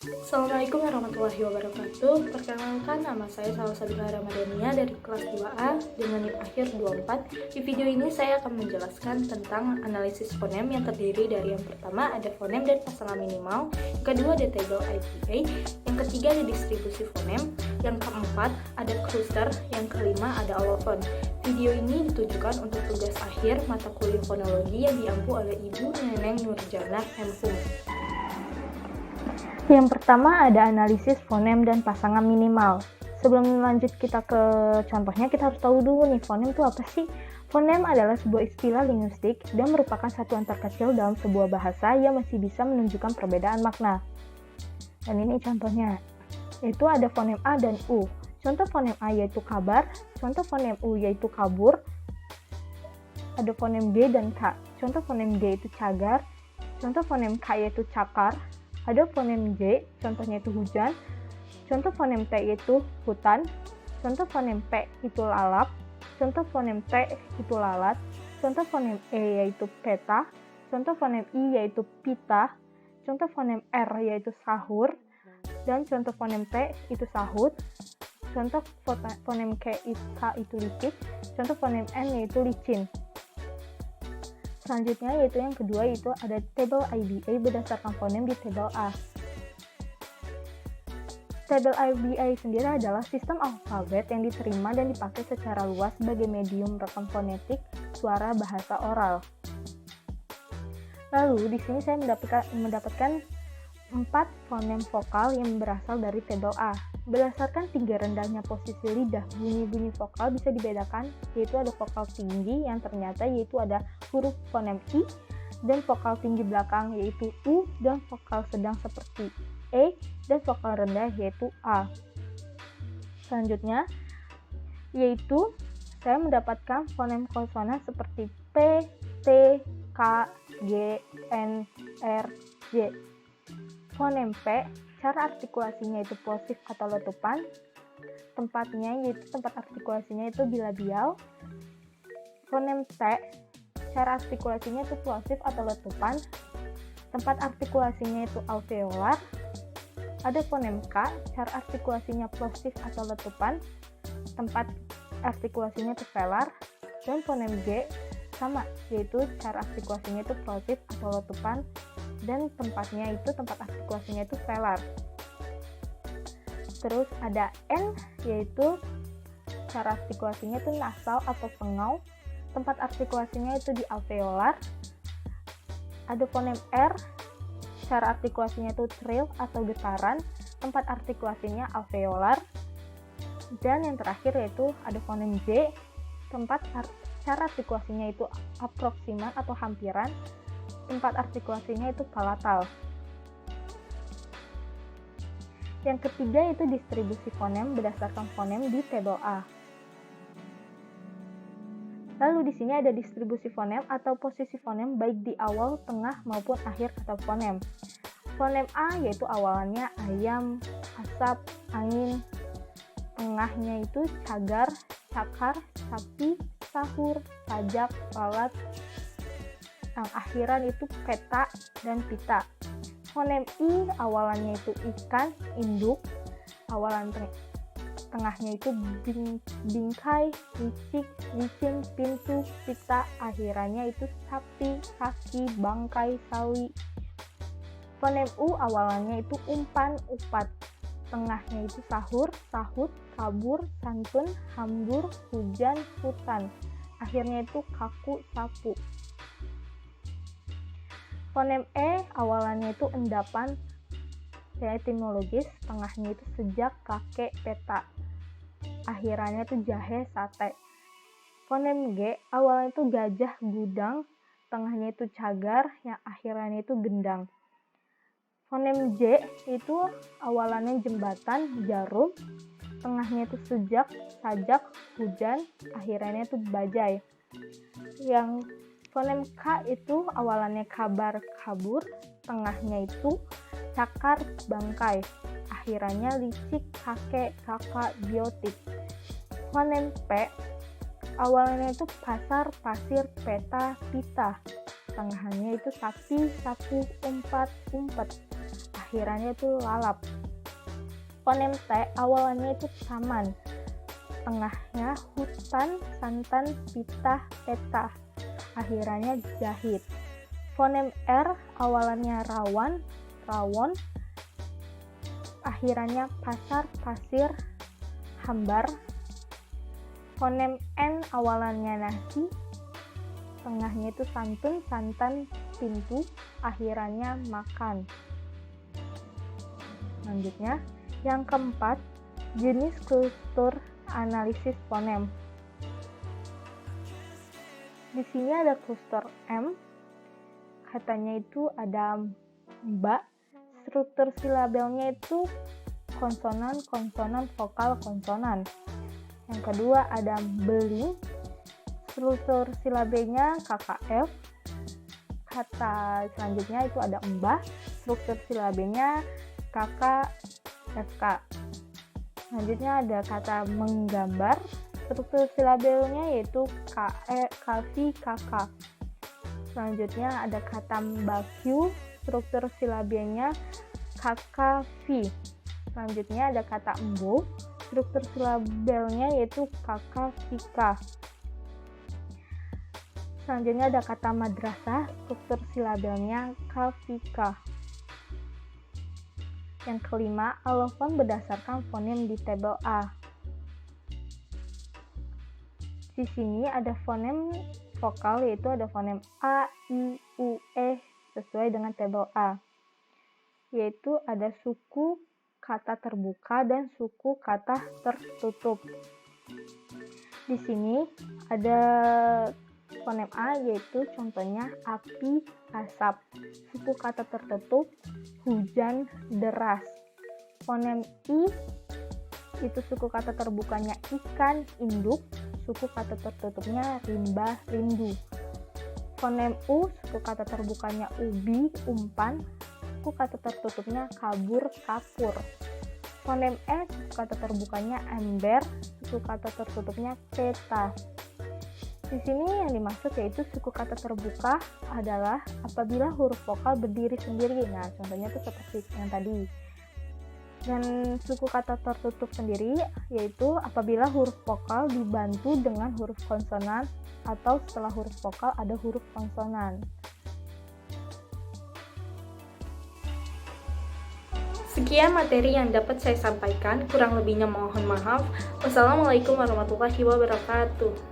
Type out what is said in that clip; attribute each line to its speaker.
Speaker 1: Assalamualaikum warahmatullahi wabarakatuh. Perkenalkan, nama saya Salsabila Ramadhania dari kelas 2A dengan NIM akhir 24. Di video ini saya akan menjelaskan tentang analisis fonem yang terdiri dari yang pertama ada fonem dan pasangan minimal, yang kedua ada table IPA, yang ketiga ada distribusi fonem, yang keempat ada cluster, yang kelima ada allofon. Video ini ditujukan untuk tugas akhir mata kuliah fonologi yang diampu oleh Ibu Neneng Nurjana M.Hum. Yang pertama ada analisis fonem dan pasangan minimal. Sebelum lanjut kita ke contohnya, kita harus tahu dulu nih fonem itu apa sih? Fonem adalah sebuah istilah linguistik dan merupakan satuan terkecil dalam sebuah bahasa yang masih bisa menunjukkan perbedaan makna. Dan ini contohnya, yaitu ada fonem A dan U. Contoh fonem A yaitu kabar, contoh fonem U yaitu kabur. Ada fonem G dan K. Contoh fonem G itu cagar, contoh fonem K yaitu cakar. Ada fonem J, contohnya itu hujan. Contoh fonem T yaitu hutan. Contoh fonem P itu lalap. Contoh fonem T itu lalat. Contoh fonem E yaitu peta. Contoh fonem I yaitu pita. Contoh fonem R yaitu sahur. Dan contoh fonem T itu sahut. Contoh fonem K itu licik. Contoh fonem N yaitu licin. Selanjutnya yaitu yang kedua, itu ada table IBA berdasarkan fonem di table A. Table IBA sendiri adalah sistem alfabet yang diterima dan dipakai secara luas sebagai medium rekam fonetik suara bahasa oral. Lalu di sini saya mendapatkan 4 fonem vokal yang berasal dari tabel A. Berdasarkan tinggi rendahnya posisi lidah, bunyi-bunyi vokal bisa dibedakan, yaitu ada vokal tinggi yang ternyata yaitu ada huruf fonem I, dan vokal tinggi belakang yaitu U, dan vokal sedang seperti E, dan vokal rendah yaitu A. Selanjutnya, yaitu saya mendapatkan fonem konsonan seperti P, T, K, G, N, R, J. Fonem P, cara artikulasinya itu plosif atau letupan. Tempatnya yaitu tempat artikulasinya itu bilabial. Fonem T, cara artikulasinya itu plosif atau letupan. Tempat artikulasinya itu alveolar. Ada fonem K, cara artikulasinya plosif atau letupan. Tempat artikulasinya itu velar. Dan fonem G sama, yaitu cara artikulasinya itu plosif atau letupan, dan tempat artikulasinya itu velar. Terus ada N, yaitu cara artikulasinya itu nasal atau pengau, tempat artikulasinya itu di alveolar. Ada fonem R, cara artikulasinya itu trill atau getaran, tempat artikulasinya alveolar. Dan yang terakhir yaitu ada fonem J, cara artikulasinya itu aproksiman atau hampiran, tempat artikulasinya itu palatal. Yang ketiga itu distribusi fonem berdasarkan fonem di tabel A. Lalu di sini ada distribusi fonem atau posisi fonem baik di awal, tengah maupun akhir kata fonem. Fonem A yaitu awalannya ayam, asap, angin, tengahnya itu cagar, cakar, sapi, sahur, pajak, lalat, yang akhiran itu peta dan pita. Fonem I awalannya itu ikan, induk, awalan tengahnya itu bingkai, licik, licin, pintu, pita, akhirannya itu sapi, kaki, bangkai, sawi. Fonem U awalannya itu umpan, upat, tengahnya itu sahur, sahut, kabur, santun, hambur, hujan, hutan. Akhirnya itu kaku, sapu. Fonem E awalannya itu endapan, etimologis, tengahnya itu sejak, kakek, peta. Akhirannya itu jahe, sate. Fonem G awalnya itu gajah, gudang, tengahnya itu cagar, yang akhirannya itu gendang. Fonem J itu awalannya jembatan, jarum, tengahnya itu sejak, sajak, hujan, akhirannya itu bajai. Yang fonem K itu awalannya kabar, kabur, tengahnya itu cakar, bangkai, akhirannya licik, kakek, kakak, biotik. Fonem P awalnya itu pasar, pasir, peta, pita, tengahnya itu sapi, sapu, umpat, umpet, akhirannya itu lalap. Fonem T awalannya itu taman, tengahnya hutan, santan, pitah, petah, akhirannya jahit. Fonem R awalannya rawan, rawon, akhirannya pasar, pasir, hambar. Fonem N awalannya nasi, tengahnya itu santun, santan, pintu, akhirannya makan. Selanjutnya, yang keempat, jenis struktur analisis fonem. Di sini ada kluster M, katanya itu ada mbak, struktur silabelnya itu konsonan, konsonan, vokal, konsonan. Yang kedua ada beling, struktur silabenya KKF. Kata selanjutnya itu ada mbah, struktur silabenya KKFK. Selanjutnya ada kata menggambar, struktur silabelnya yaitu KV, KK. Selanjutnya ada kata mbakyu, struktur silabelnya KKV. Selanjutnya ada kata embo, struktur silabelnya yaitu KKVK. Selanjutnya ada kata madrasah, struktur silabelnya KVK. Yang kelima, alofon berdasarkan fonem di tabel A. Di sini ada fonem vokal, yaitu ada fonem A, I, U, E sesuai dengan tabel A. Yaitu ada suku kata terbuka dan suku kata tertutup. Di sini ada fonem A, yaitu contohnya api, asap. Suku kata tertutup hujan, deras. Fonem I itu suku kata terbukanya ikan, induk. Suku kata tertutupnya rimba, rindu. Fonem U suku kata terbukanya ubi, umpan. Suku kata tertutupnya kabur, kapur. Fonem E suku kata terbukanya ember. Suku kata tertutupnya peta. Di sini yang dimaksud yaitu suku kata terbuka adalah apabila huruf vokal berdiri sendiri. Nah, contohnya itu seperti yang tadi. Dan suku kata tertutup sendiri yaitu apabila huruf vokal dibantu dengan huruf konsonan atau setelah huruf vokal ada huruf konsonan.
Speaker 2: Sekian materi yang dapat saya sampaikan, kurang lebihnya mohon maaf. Wassalamualaikum warahmatullahi wabarakatuh.